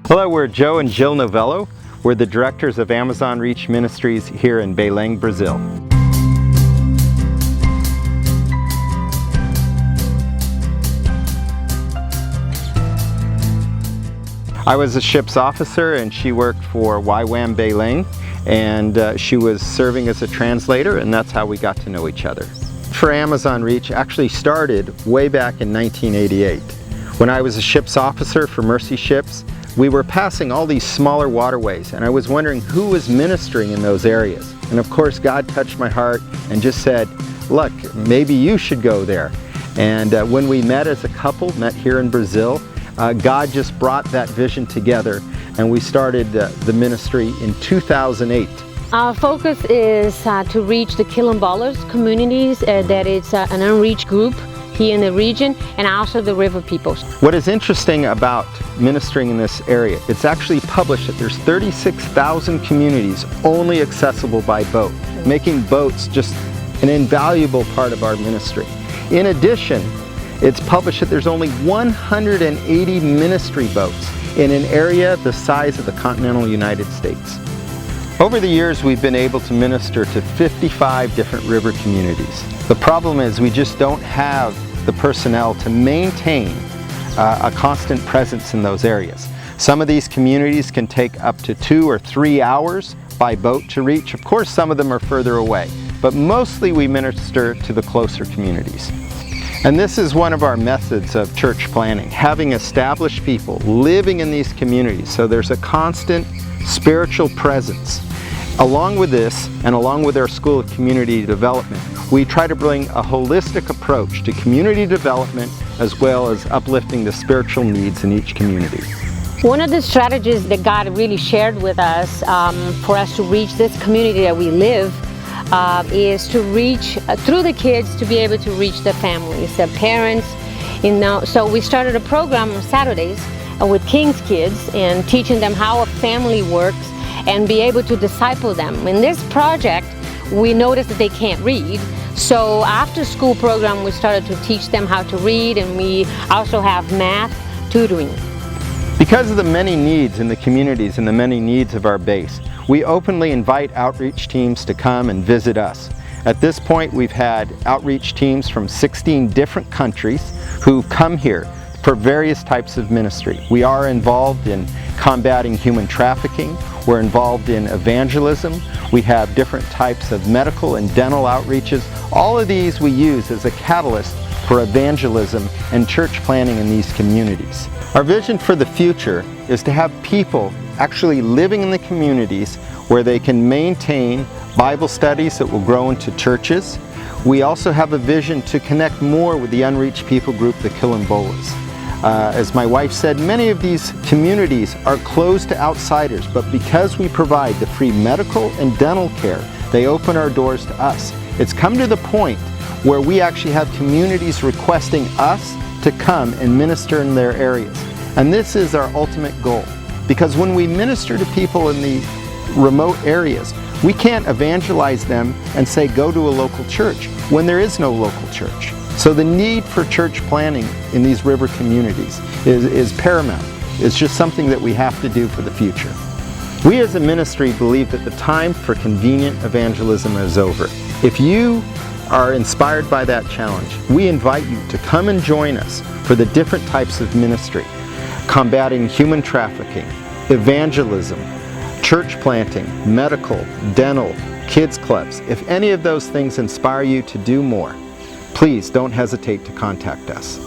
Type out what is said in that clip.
Hello, we're Joe and Jill Novello. We're the directors of Amazon Reach Ministries here in Belém, Brazil. I was a ship's officer and she worked for YWAM Belém, and she was serving as a translator, and that's how we got to know each other. For Amazon Reach actually started way back in 1988. When I was a ship's officer for Mercy Ships, we were passing all these smaller waterways, and I was wondering who was ministering in those areas. And of course, God touched my heart and just said, look, maybe you should go there. And when we met as a couple, met here in Brazil, God just brought that vision together, and we started the ministry in 2008. Our focus is to reach the Quilombolas communities, that it's an unreached group here in the region, and also the river peoples. What is interesting about ministering in this area, it's actually published that there's 36,000 communities only accessible by boat, making boats just an invaluable part of our ministry. In addition, it's published that there's only 180 ministry boats in an area the size of the continental United States. Over the years, we've been able to minister to 55 different river communities. The problem is we just don't have the personnel to maintain a constant presence in those areas. Some of these communities can take up to 2 or 3 hours by boat to reach. Of course, some of them are further away, but mostly we minister to the closer communities. And this is one of our methods of church planning, having established people living in these communities so there's a constant spiritual presence. Along with this, and along with our School of Community Development, we try to bring a holistic approach to community development as well as uplifting the spiritual needs in each community. One of the strategies that God really shared with us for us to reach this community that we live is to reach through the kids, to be able to reach the families, the parents. So we started a program on Saturdays with King's Kids and teaching them how a family works and be able to disciple them. In this project, we noticed that they can't read. So after school program, we started to teach them how to read, and we also have math tutoring. Because of the many needs in the communities and the many needs of our base, we openly invite outreach teams to come and visit us. At this point, we've had outreach teams from 16 different countries who've come here for various types of ministry. We are involved in combating human trafficking. We're involved in evangelism. We have different types of medical and dental outreaches. All of these we use as a catalyst for evangelism and church planning in these communities. Our vision for the future is to have people actually living in the communities where they can maintain Bible studies that will grow into churches. We also have a vision to connect more with the unreached people group, the Quilombolas. As my wife said, many of these communities are closed to outsiders, but because we provide the free medical and dental care, they open our doors to us. It's come to the point where we actually have communities requesting us to come and minister in their areas. And this is our ultimate goal, because when we minister to people in the remote areas, we can't evangelize them and say go to a local church when there is no local church. So the need for church planning in these river communities is paramount. It's just something that we have to do for the future. We as a ministry believe that the time for convenient evangelism is over. If you are inspired by that challenge, we invite you to come and join us for the different types of ministry: combating human trafficking, evangelism, church planting, medical, dental, kids clubs. If any of those things inspire you to do more, please don't hesitate to contact us.